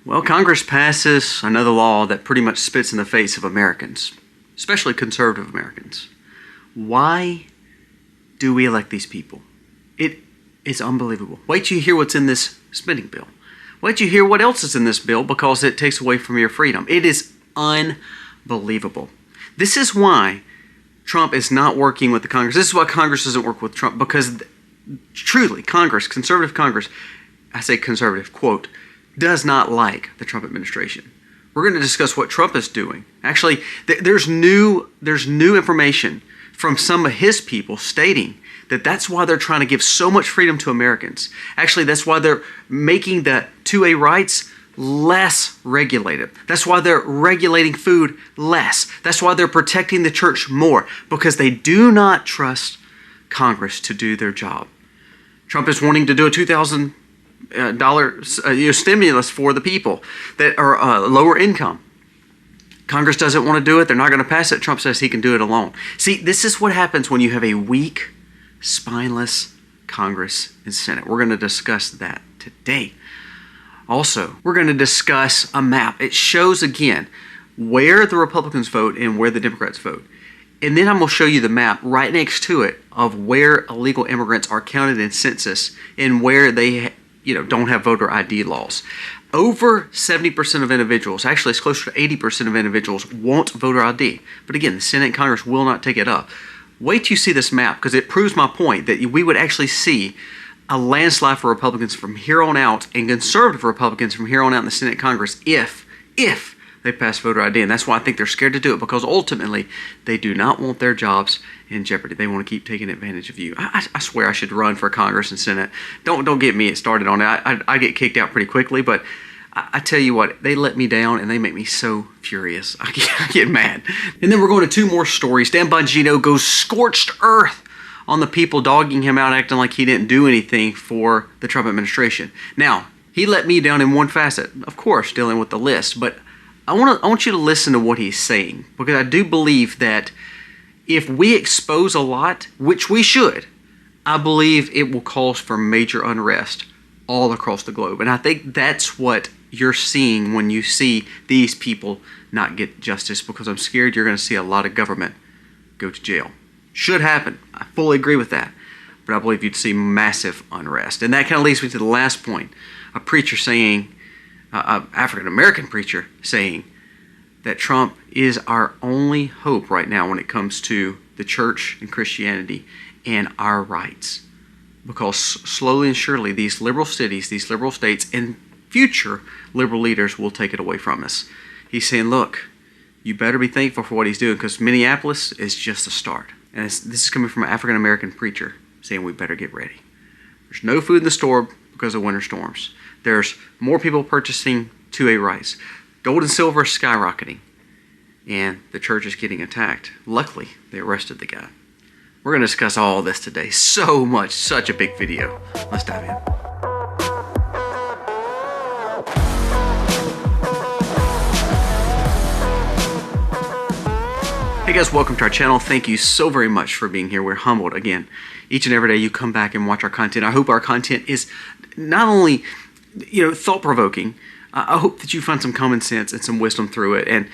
Well, Congress passes another law that pretty much spits in the face of Americans, especially conservative Americans. Why do we elect these people? It is unbelievable. Wait till you hear what's in this spending bill. Wait till you hear what else is in this bill, because it takes away from your freedom. It is unbelievable. This is why Trump is not working with the Congress. This is why Congress doesn't work with Trump, because truly, Congress, conservative Congress, I say conservative, quote, does not like the Trump administration. We're going to discuss what Trump is doing. Actually, there's new information from some of his people stating that that's why they're trying to give so much freedom to Americans. Actually, that's why they're making the 2A rights less regulated. That's why they're regulating food less. That's why they're protecting the church more, because they do not trust Congress to do their job. Trump is wanting to do a $2,000 stimulus for the people that are lower income. Congress doesn't want to do it. They're not going to pass it. Trump says he can do it alone. See, this is what happens when you have a weak, spineless Congress and Senate. We're going to discuss that today. Also, we're going to discuss a map. It shows, again, where the Republicans vote and where the Democrats vote. And then I'm going to show you the map right next to it of where illegal immigrants are counted in census and where they don't have voter ID laws. Over 70% of individuals, actually it's closer to 80% of individuals, want voter ID. But again, the Senate and Congress will not take it up. Wait till you see this map, because it proves my point that we would actually see a landslide for Republicans from here on out, and conservative Republicans from here on out in the Senate and Congress if they pass voter ID. And that's why I think they're scared to do it, because ultimately they do not want their jobs in jeopardy. They want to keep taking advantage of you. I swear I should run for Congress and Senate. Don't get me started on it. I get kicked out pretty quickly, but I tell you what, they let me down and they make me so furious. I get mad. And then we're going to two more stories. Dan Bongino goes scorched earth on the people dogging him out, acting like he didn't do anything for the Trump administration. Now, he let me down in one facet, of course, dealing with the list, but I want you to listen to what he's saying, because I do believe that if we expose a lot, which we should, I believe it will cause for major unrest all across the globe. And I think that's what you're seeing when you see these people not get justice, because I'm scared you're going to see a lot of government go to jail. Should happen. I fully agree with that. But I believe you'd see massive unrest. And that kind of leads me to the last point. A preacher saying, an African-American preacher saying that Trump is our only hope right now when it comes to the church and Christianity and our rights. Because slowly and surely these liberal cities, these liberal states, and future liberal leaders will take it away from us. He's saying, look, you better be thankful for what he's doing, because Minneapolis is just a start. And this is coming from an African-American preacher saying we better get ready. There's no food in the store because of winter storms. There's more people purchasing 2A rice. Gold and silver is skyrocketing. And the church is getting attacked. Luckily, they arrested the guy. We're going to discuss all this today. So much. Such a big video. Let's dive in. Hey guys, welcome to our channel. Thank you so very much for being here. We're humbled. Again, each and every day you come back and watch our content. I hope our content is not only thought-provoking. I hope that you find some common sense and some wisdom through it. And,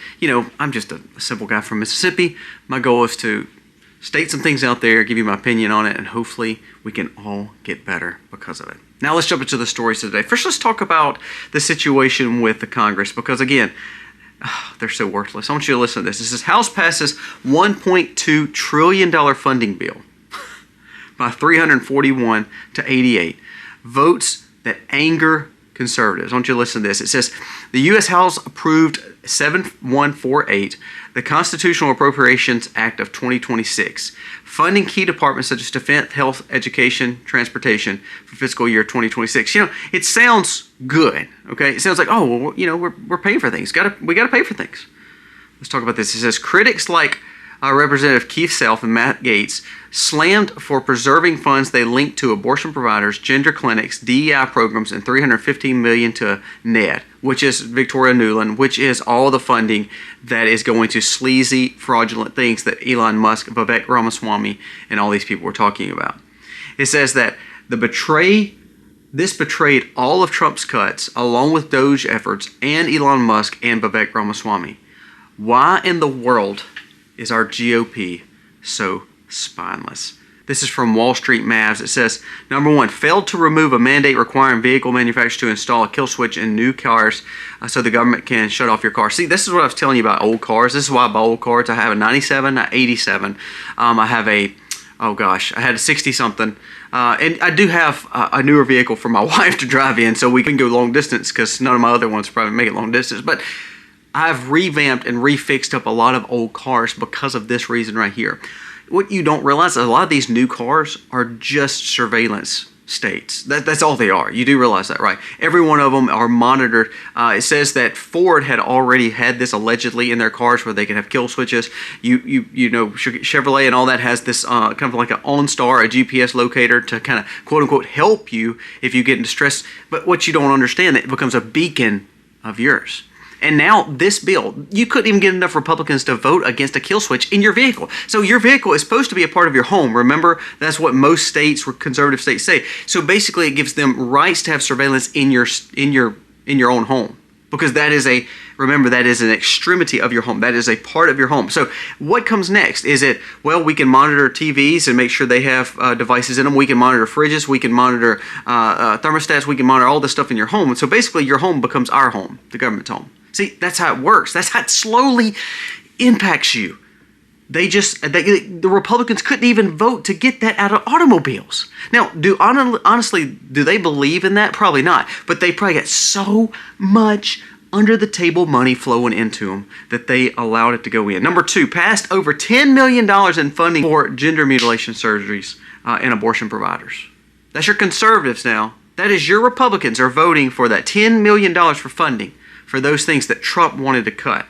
I'm just a simple guy from Mississippi. My goal is to state some things out there, give you my opinion on it, and hopefully we can all get better because of it. Now let's jump into the stories today. First, let's talk about the situation with the Congress, because again, they're so worthless. I want you to listen to this. It says, House passes $1.2 trillion funding bill by 341 to 88. Votes that anger conservatives. I want you to listen to this. It says, the U.S. House approved 7148, the Constitutional Appropriations Act of 2026, funding key departments such as defense, health, education, transportation for fiscal year 2026. It sounds good, okay? It sounds like, oh, well, we're paying for things. We got to pay for things. Let's talk about this. It says, critics like Representative Keith Self and Matt Gaetz slammed for preserving funds they linked to abortion providers, gender clinics, DEI programs, and $315 million to NED, which is Victoria Nuland, which is all the funding that is going to sleazy, fraudulent things that Elon Musk, Vivek Ramaswamy, and all these people were talking about. It says that the betray This betrayed all of Trump's cuts, along with Doge efforts and Elon Musk and Vivek Ramaswamy. Why in the world is our GOP so spineless? This is from Wall Street Mavs. It says, number one, failed to remove a mandate requiring vehicle manufacturers to install a kill switch in new cars so the government can shut off your car. See, this is what I was telling you about old cars. This is why I buy old cars. I have a 97, an 87. I have a, oh gosh, I had a 60-something. And I do have a newer vehicle for my wife to drive in so we can go long distance because none of my other ones probably make it long distance. But I've revamped and refixed up a lot of old cars because of this reason right here. What you don't realize is a lot of these new cars are just surveillance states. That's all they are. You do realize that, right? Every one of them are monitored. It says that Ford had already had this allegedly in their cars where they could have kill switches. You know, Chevrolet and all that has this kind of like an OnStar, a GPS locator to kind of quote unquote help you if you get in distress. But what you don't understand, it becomes a beacon of yours. And now this bill, you couldn't even get enough Republicans to vote against a kill switch in your vehicle. So your vehicle is supposed to be a part of your home. Remember, that's what most states, conservative states, say. So basically, it gives them rights to have surveillance in your own home, because that is remember, that is an extremity of your home. That is a part of your home. So what comes next? Is it, well, we can monitor TVs and make sure they have devices in them. We can monitor fridges. We can monitor thermostats. We can monitor all this stuff in your home. And so basically, your home becomes our home, the government's home. See, that's how it works. That's how it slowly impacts you. The Republicans couldn't even vote to get that out of automobiles. Now, honestly, do they believe in that? Probably not. But they probably got so much under the table money flowing into them that they allowed it to go in. Number two, passed over $10 million in funding for gender mutilation surgeries and abortion providers. That's your conservatives now. That is your Republicans are voting for that $10 million for funding for those things that Trump wanted to cut.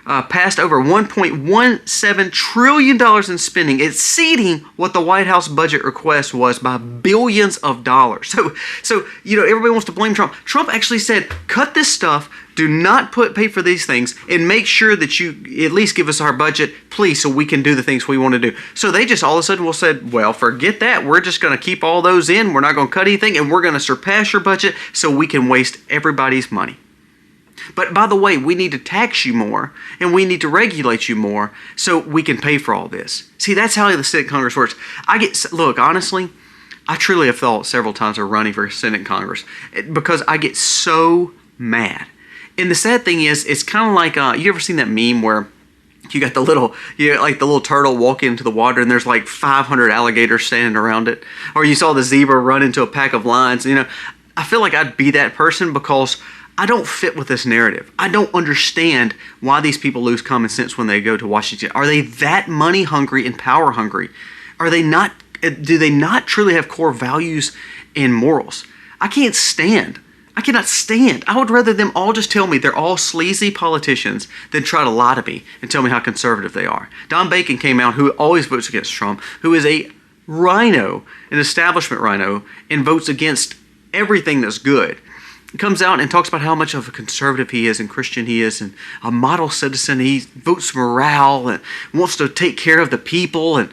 Passed over $1.17 trillion in spending, exceeding what the White House budget request was by billions of dollars. So you know, everybody wants to blame Trump. Trump actually said, cut this stuff, do not pay for these things, and make sure that you at least give us our budget, please, so we can do the things we want to do. So they just all of a sudden said, well, forget that. We're just going to keep all those in. We're not going to cut anything, and we're going to surpass your budget so we can waste everybody's money. But by the way, we need to tax you more and we need to regulate you more so we can pay for all this. See, that's how the Senate Congress works. Look, honestly, I truly have thought several times of running for Senate Congress because I get so mad. And the sad thing is, it's kind of like, you ever seen that meme where you got the little turtle walking into the water and there's like 500 alligators standing around it? Or you saw the zebra run into a pack of lions. You know, I feel like I'd be that person because I don't fit with this narrative. I don't understand why these people lose common sense when they go to Washington. Are they that money hungry and power hungry? Are they not? Do they not truly have core values and morals? I cannot stand. I would rather them all just tell me they're all sleazy politicians than try to lie to me and tell me how conservative they are. Don Bacon came out, who always votes against Trump, who is a rhino, an establishment rhino, and votes against everything that's good. He comes out and talks about how much of a conservative he is and Christian he is and a model citizen. He votes morale and wants to take care of the people. And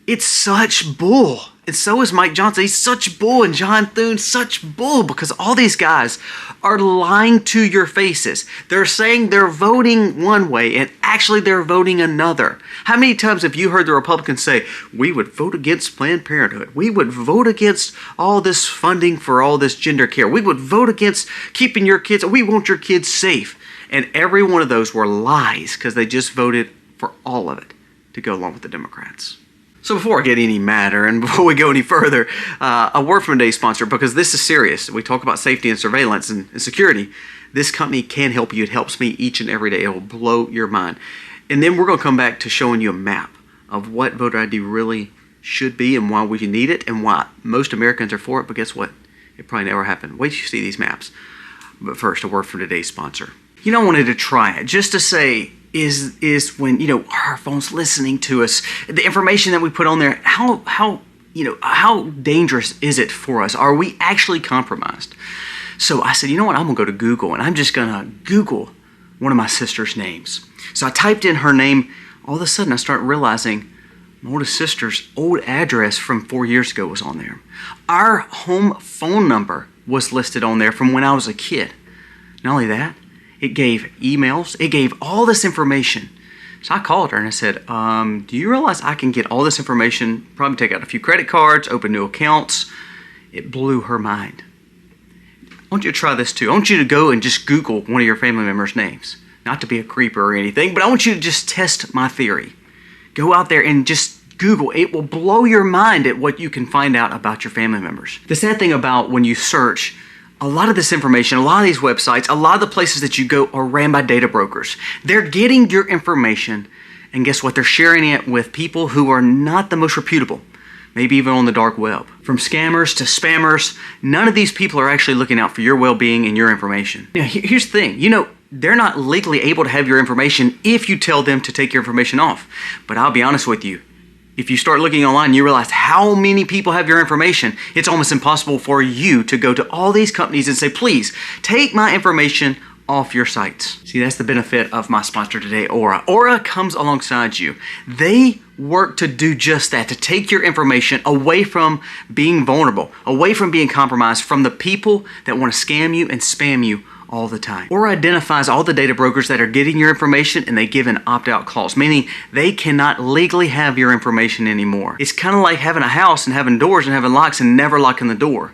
it's such bull. And so is Mike Johnson. He's such bull. And John Thune, such bull, because all these guys are lying to your faces. They're saying they're voting one way and actually they're voting another. How many times have you heard the Republicans say, we would vote against Planned Parenthood. We would vote against all this funding for all this gender care. We would vote against keeping your kids. We want your kids safe. And every one of those were lies because they just voted for all of it to go along with the Democrats. So before I get any madder and before we go any further, a word from today's sponsor, because this is serious. We talk about safety and surveillance and security. This company can help you. It helps me each and every day. It will blow your mind. And then we're going to come back to showing you a map of what voter ID really should be and why we need it and why most Americans are for it. But guess what? It probably never happened. Wait till you see these maps. But first, a word from today's sponsor. You know, I wanted to try it just to say, is when, you know, our phone's listening to us, the information that we put on there, how dangerous is it for us? Are we actually compromised? So I said, you know what, I'm gonna go to Google and I'm just gonna Google one of my sister's names. So I typed in her name. All of a sudden I start realizing My oldest sister's old address from 4 years ago was on there. Our home phone number was listed on there from when I was a kid. Not only that, it gave emails. It gave all this information. So I called her and I said, do you realize I can get all this information, probably take out a few credit cards, open new accounts? It blew her mind. I want you to try this too. I want you to go and just Google one of your family members' names. Not to be a creeper or anything, but I want you to just test my theory. Go out there and just Google. It will blow your mind at what you can find out about your family members. The sad thing about when you search, a lot of this information, a lot of these websites, a lot of the places that you go are ran by data brokers. They're getting your information, and guess what? They're sharing it with people who are not the most reputable, maybe even on the dark web. From scammers to spammers, none of these people are actually looking out for your well-being and your information. Now, here's the thing. They're not legally able to have your information if you tell them to take your information off. But I'll be honest with you. If you start looking online, you realize how many people have your information. It's almost impossible for you to go to all these companies and say, please, take my information off your sites. See, that's the benefit of my sponsor today, Aura. Aura comes alongside you. They work to do just that, to take your information away from being vulnerable, away from being compromised, from the people that want to scam you and spam you all the time. Aura identifies all the data brokers that are getting your information, and they give an opt-out clause, meaning they cannot legally have your information anymore. It's kind of like having a house and having doors and having locks and never locking the door.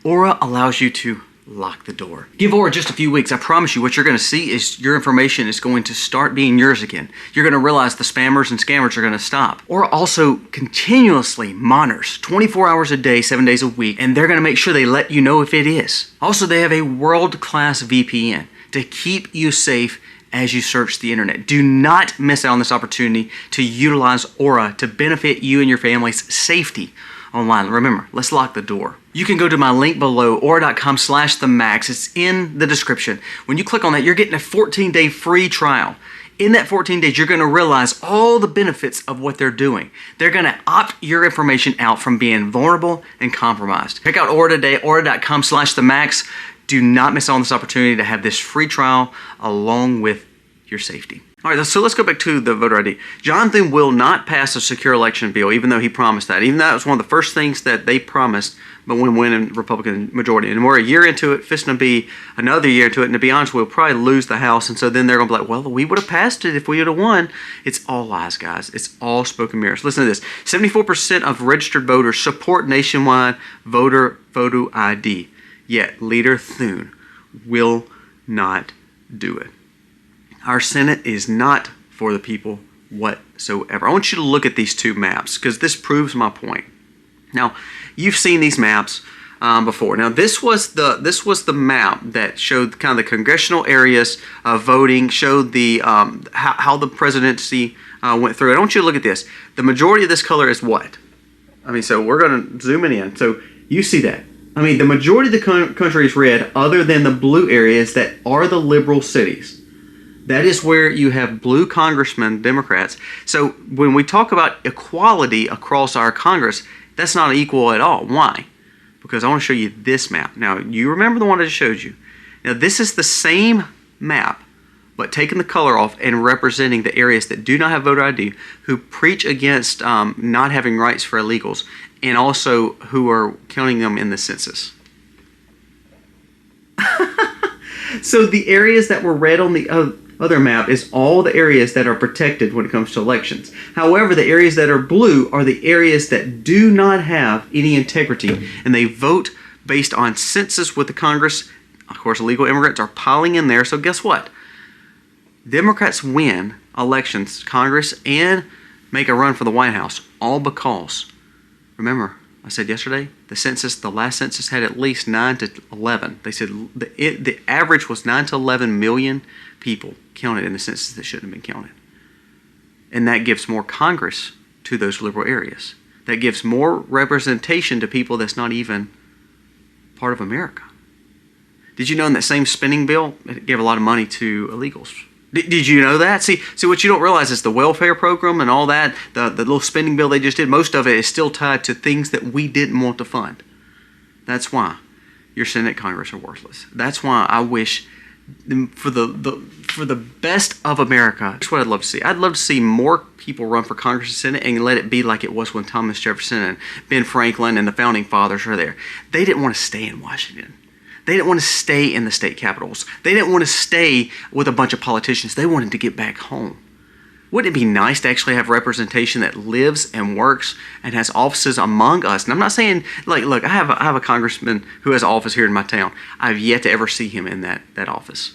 Aura allows you to lock the door. Give Aura just a few weeks. I promise you what you're going to see is your information is going to start being yours again. You're going to realize the spammers and scammers are going to stop. Aura also continuously monitors 24 hours a day, 7 days a week, and they're going to make sure they let you know if it is. Also, they have a world-class VPN to keep you safe as you search the internet. Do not miss out on this opportunity to utilize Aura to benefit you and your family's safety online. Remember, let's lock the door. You can go to my link below, aura.com/themacs. It's in the description. When you click on that, you're getting a 14-day free trial. In that 14 days, you're going to realize all the benefits of what they're doing. They're going to opt your information out from being vulnerable and compromised. Check out Aura today, aura.com/themacs. Do not miss out on this opportunity to have this free trial along with your safety. All right, so let's go back to the voter ID. Jonathan will not pass a secure election bill, even though he promised that. Even though that was one of the first things that they promised, but when winning Republican majority. And we're a year into it, fixing to be another year into it, and to be honest, we'll probably lose the House, and so then they're going to be like, well, we would have passed it if we would have won. It's all lies, guys. It's all smoke and mirrors. Listen to this. 74% of registered voters support nationwide voter photo ID, yet Leader Thune will not do it. Our Senate is not for the people whatsoever. I want you to look at these two maps because this proves my point. Now, you've seen these maps before. Now, this was the map that showed kind of the congressional areas of voting, showed the how the presidency went through. I want you to look at this. The majority of this color is what? So we're going to zoom it in. So you see that. The majority of the country is red, other than the blue areas that are the liberal cities. That is where you have blue congressmen, Democrats. So when we talk about equality across our Congress, that's not equal at all. Why? Because I want to show you this map. Now, you remember the one I just showed you. Now, this is the same map, but taking the color off and representing the areas that do not have voter ID, who preach against not having rights for illegals, and also who are counting them in the census. So the areas that were red on the other map is all the areas that are protected when it comes to elections. However, the areas that are blue are the areas that do not have any integrity, and they vote based on census with the Congress. Of course, illegal immigrants are piling in there, so guess what? Democrats win elections, Congress, and make a run for the White House, all because, remember, I said yesterday, the last census had at least 9 to 11. They said the average was 9 to 11 million people counted in the census that shouldn't have been counted. And that gives more Congress to those liberal areas. That gives more representation to people that's not even part of America. Did you know in that same spending bill, it gave a lot of money to illegals? Did you know that? See, what you don't realize is the welfare program and all that, the little spending bill they just did, most of it is still tied to things that we didn't want to fund. That's why your Senate, Congress are worthless. That's why I wish for for the best of America, that's what I'd love to see. I'd love to see more people run for Congress and Senate and let it be like it was when Thomas Jefferson and Ben Franklin and the Founding Fathers were there. They didn't want to stay in Washington. They didn't want to stay in the state capitals. They didn't want to stay with a bunch of politicians. They wanted to get back home. Wouldn't it be nice to actually have representation that lives and works and has offices among us? And I'm not saying, like, look, I have a congressman who has an office here in my town. I've yet to ever see him in that office.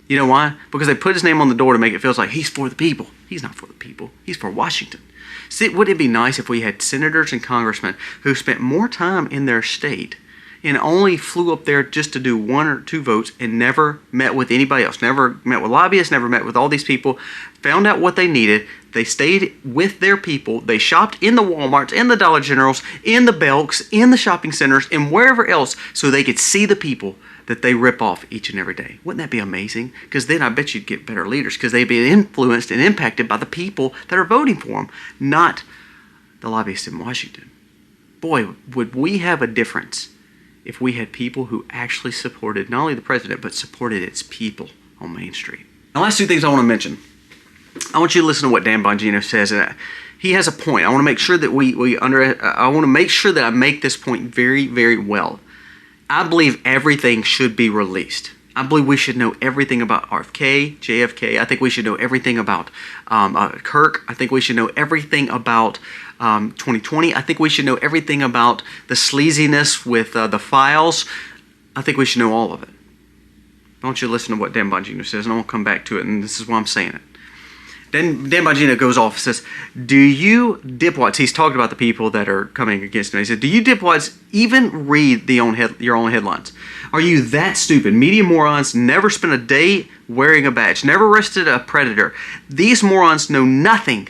You know why? Because they put his name on the door to make it feel like he's for the people. He's not for the people. He's for Washington. See, wouldn't it be nice if we had senators and congressmen who spent more time in their state and only flew up there just to do 1 or 2 votes and never met with anybody else, never met with lobbyists, never met with all these people, found out what they needed, they stayed with their people, they shopped in the Walmarts, in the Dollar Generals, in the Belks, in the shopping centers, and wherever else so they could see the people that they rip off each and every day. Wouldn't that be amazing? Because then I bet you'd get better leaders because they'd be influenced and impacted by the people that are voting for them, not the lobbyists in Washington. Boy, would we have a difference if we had people who actually supported not only the president, but supported its people on Main Street. The last 2 things I want to mention. I want you to listen to what Dan Bongino says. He has a point. I want to make sure that I want to make sure that I make this point very, very well. I believe everything should be released. I believe we should know everything about RFK, JFK. I think we should know everything about Kirk. I think we should know everything about 2020. I think we should know everything about the sleaziness with the files. I think we should know all of it. I want you to listen to what Dan Bongino says, and I won't come back to it, and this is why I'm saying it. Dan Bongino goes off and says, do you dipwads, he's talking about the people that are coming against him, he said, do you dipwads even read your own headlines? Are you that stupid? Media morons never spent a day wearing a badge, never arrested a predator. These morons know nothing,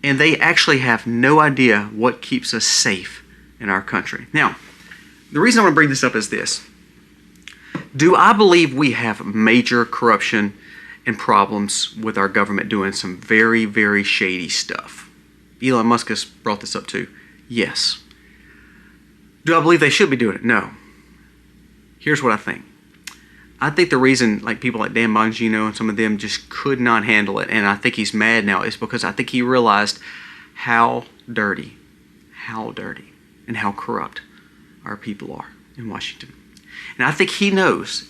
and they actually have no idea what keeps us safe in our country. Now, the reason I want to bring this up is this. Do I believe we have major corruption and problems with our government doing some very, very shady stuff? Elon Musk has brought this up too. Yes. Do I believe they should be doing it? No. Here's what I think. I think the reason people like Dan Bongino and some of them just could not handle it, and I think he's mad now, is because I think he realized how dirty, and how corrupt our people are in Washington. And I think he knows,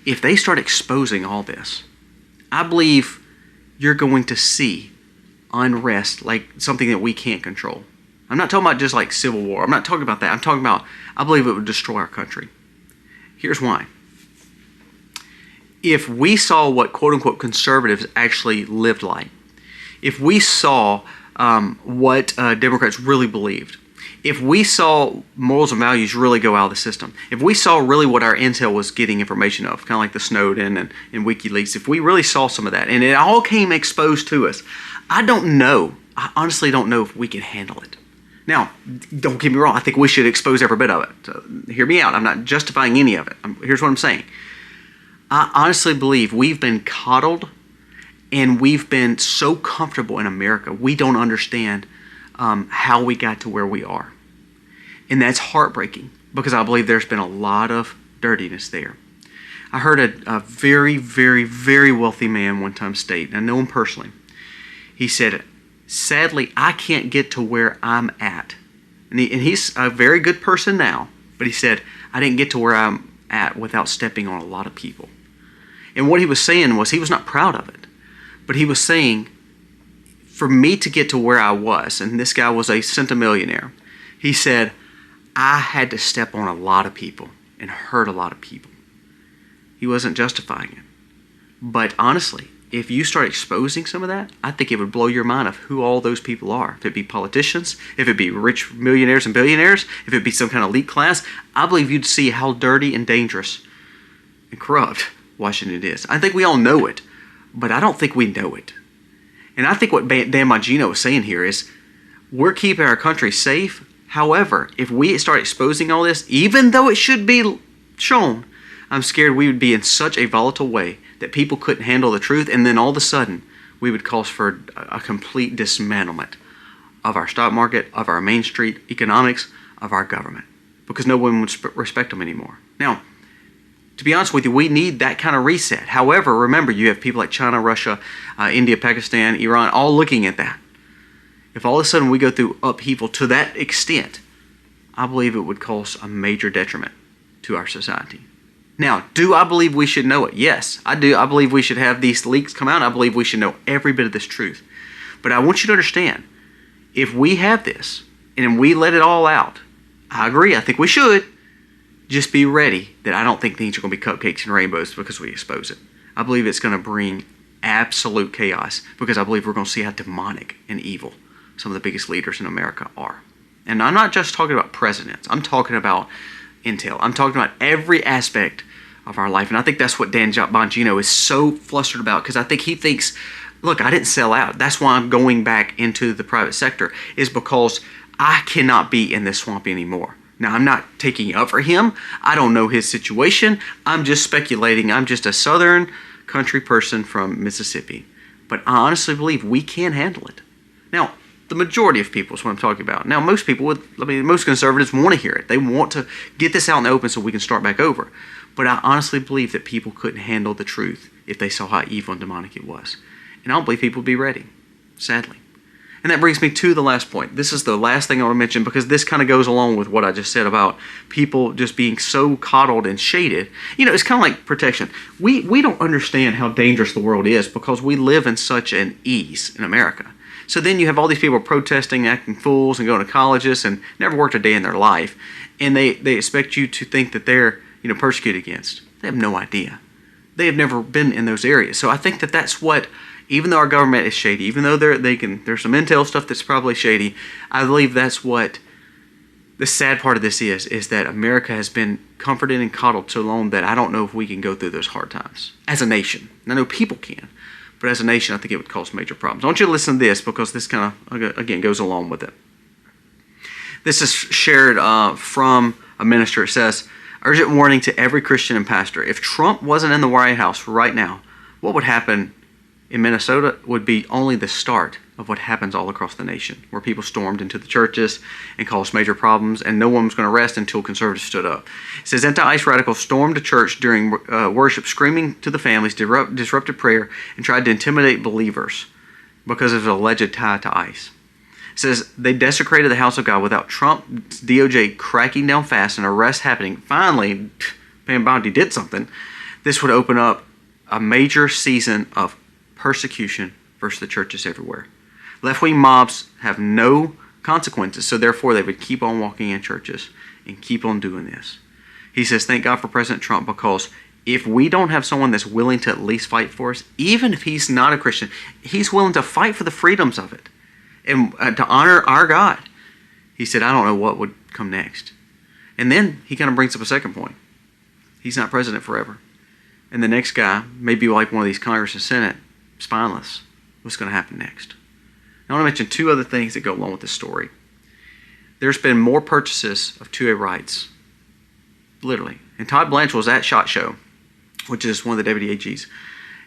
if they start exposing all this, I believe you're going to see unrest, like something that we can't control. I'm not talking about just like civil war. I'm not talking about that. I'm talking about, I believe it would destroy our country. Here's why. If we saw what quote-unquote conservatives actually lived like, if we saw what Democrats really believed, if we saw morals and values really go out of the system, if we saw really what our intel was getting information of, kind of like the Snowden and WikiLeaks, if we really saw some of that and it all came exposed to us, I honestly don't know if we can handle it. Now, don't get me wrong, I think we should expose every bit of it. So, hear me out, I'm not justifying any of it. Here's what I'm saying. I honestly believe we've been coddled and we've been so comfortable in America, we don't understand how we got to where we are. And that's heartbreaking because I believe there's been a lot of dirtiness there. I heard a very, very, very wealthy man one time state, and I know him personally. He said, sadly, I can't get to where I'm at. And he's a very good person now, but he said, I didn't get to where I'm at without stepping on a lot of people. And what he was saying was, he was not proud of it, but he was saying, for me to get to where I was, and this guy was a centimillionaire, he said, I had to step on a lot of people and hurt a lot of people. He wasn't justifying it. But honestly, if you start exposing some of that, I think it would blow your mind of who all those people are. If it be politicians, if it be rich millionaires and billionaires, if it be some kind of elite class, I believe you'd see how dirty and dangerous and corrupt Washington is. I think we all know it, but I don't think we know it. And I think what Dan Bongino is saying here is we're keeping our country safe. However, if we start exposing all this, even though it should be shown, I'm scared we would be in such a volatile way that people couldn't handle the truth, and then all of a sudden we would cause for a complete dismantlement of our stock market, of our Main Street economics, of our government, because no one would respect them anymore. Now, To be honest with you, we need that kind of reset. However, remember, you have people like China, Russia, India, Pakistan, Iran, all looking at that. If all of a sudden we go through upheaval to that extent, I believe it would cause a major detriment to our society. Now, do I believe we should know it? Yes, I do. I believe we should have these leaks come out. I believe we should know every bit of this truth. But I want you to understand, if we have this and we let it all out, I agree, I think we should. Just be ready that I don't think things are going to be cupcakes and rainbows because we expose it. I believe it's going to bring absolute chaos because I believe we're going to see how demonic and evil some of the biggest leaders in America are. And I'm not just talking about presidents. I'm talking about intel. I'm talking about every aspect of our life. And I think that's what Dan Bongino is so flustered about, because I think he thinks, look, I didn't sell out. That's why I'm going back into the private sector, is because I cannot be in this swamp anymore. Now, I'm not taking up for him. I don't know his situation. I'm just speculating. I'm just a southern country person from Mississippi. But I honestly believe we can handle it. Now, the majority of people is what I'm talking about. Now, most people most conservatives want to hear it. They want to get this out in the open so we can start back over. But I honestly believe that people couldn't handle the truth if they saw how evil and demonic it was. And I don't believe people would be ready, sadly. And that brings me to the last point. This is the last thing I want to mention, because this kind of goes along with what I just said about people just being so coddled and shaded. You know, it's kind of like protection. We don't understand how dangerous the world is because we live in such an ease in America. So then you have all these people protesting, acting fools, and going to colleges and never worked a day in their life. And they expect you to think that they're, persecuted against. They have no idea. They have never been in those areas. So I think that that's what, even though our government is shady, even though there's some intel stuff that's probably shady, I believe that's what the sad part of this is that America has been comforted and coddled so long that I don't know if we can go through those hard times as a nation. And I know people can, but as a nation, I think it would cause major problems. I want you to listen to this because this kind of, again, goes along with it. This is shared from a minister. It says, urgent warning to every Christian and pastor. If Trump wasn't in the White House right now, what would happen in Minnesota would be only the start of what happens all across the nation, where people stormed into the churches and caused major problems, and no one was going to rest until conservatives stood up. It says, anti-ICE radicals stormed a church during worship, screaming to the families, disrupted prayer, and tried to intimidate believers because of an alleged tie to ICE. It says, they desecrated the house of God without Trump's DOJ cracking down fast and arrests happening. Finally, Pam Bondi did something. This would open up a major season of persecution versus the churches everywhere. Left-wing mobs have no consequences, so therefore they would keep on walking in churches and keep on doing this. He says, thank God for President Trump, because if we don't have someone that's willing to at least fight for us, even if he's not a Christian, he's willing to fight for the freedoms of it and to honor our God. He said, I don't know what would come next. And then he kind of brings up a second point. He's not president forever. And the next guy may be like one of these Congress and Senate, spineless. What's going to happen next? I want to mention two other things that go along with this story. There's been more purchases of 2A rights, literally. And Todd Blanche was at SHOT Show, which is one of the deputy AGs,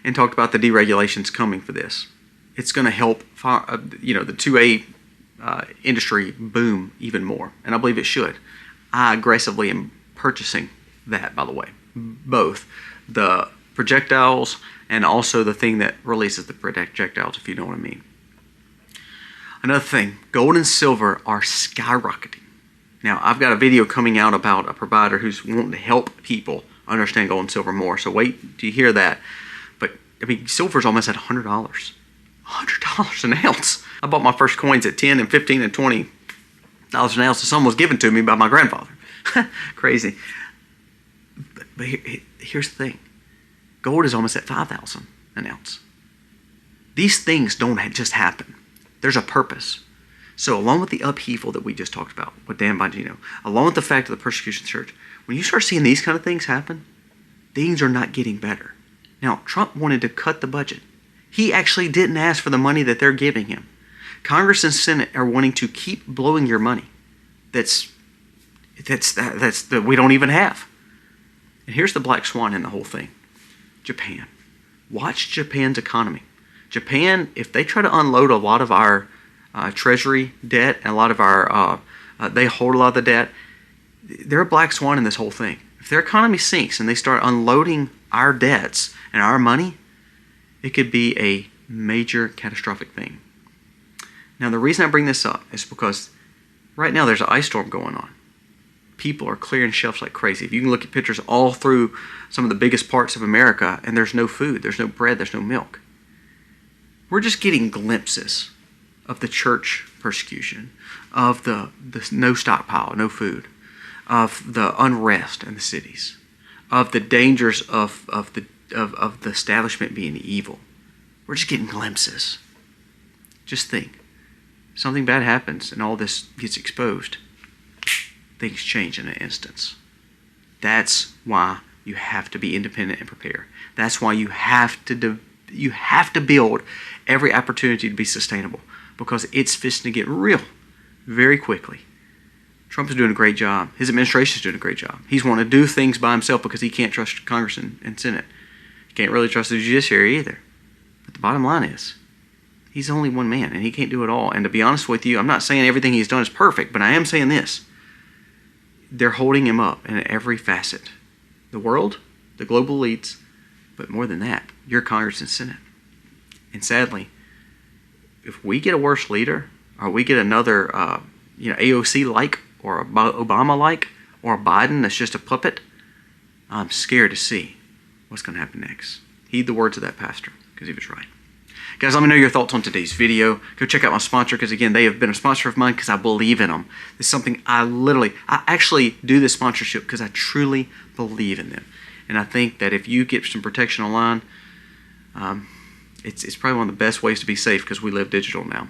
and talked about the deregulations coming for this. It's going to help, the 2A industry boom even more, and I believe it should. I aggressively am purchasing that, by the way, both the projectiles and also the thing that releases the projectiles, if you know what I mean. Another thing, gold and silver are skyrocketing. Now, I've got a video coming out about a provider who's wanting to help people understand gold and silver more, so wait till you hear that. But, silver's almost at $100. $100 an ounce. I bought my first coins at $10 and $15 and $20 an ounce, and some was given to me by my grandfather. Crazy. But here's the thing. Gold is almost at $5,000 an ounce. These things don't just happen. There's a purpose. So along with the upheaval that we just talked about with Dan Bongino, along with the fact of the persecution of the church, when you start seeing these kind of things happen, things are not getting better. Now, Trump wanted to cut the budget. He actually didn't ask for the money that they're giving him. Congress and Senate are wanting to keep blowing your money. That's we don't even have. And here's the black swan in the whole thing. Japan. Watch Japan's economy. Japan, if they try to unload a lot of our treasury debt and a lot of our, they hold a lot of the debt, they're a black swan in this whole thing. If their economy sinks and they start unloading our debts and our money, it could be a major catastrophic thing. Now, the reason I bring this up is because right now there's an ice storm going on. People are clearing shelves like crazy. If you can look at pictures all through some of the biggest parts of America, and there's no food, there's no bread, there's no milk. We're just getting glimpses of the church persecution, of the no stockpile, no food, of the unrest in the cities, of the dangers of the establishment being evil. We're just getting glimpses. Just think, something bad happens and all this gets exposed. Things change in an instance. That's why you have to be independent and prepare. That's why you have to build every opportunity to be sustainable, because it's fixing to get real very quickly. Trump is doing a great job. His administration is doing a great job. He's wanting to do things by himself because he can't trust Congress and Senate. He can't really trust the judiciary either. But the bottom line is, he's only one man and he can't do it all. And to be honest with you, I'm not saying everything he's done is perfect, but I am saying this. They're holding him up in every facet. The world, the global elites, but more than that, your Congress and Senate. And sadly, if we get a worse leader, or we get another AOC-like, or a Obama-like, or a Biden that's just a puppet, I'm scared to see what's going to happen next. Heed the words of that pastor, because he was right. Guys, let me know your thoughts on today's video. Go check out my sponsor, because again, they have been a sponsor of mine because I believe in them. It's something I actually do this sponsorship because I truly believe in them. And I think that if you get some protection online, it's probably one of the best ways to be safe, because we live digital now.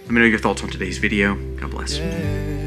Let me know your thoughts on today's video. God bless.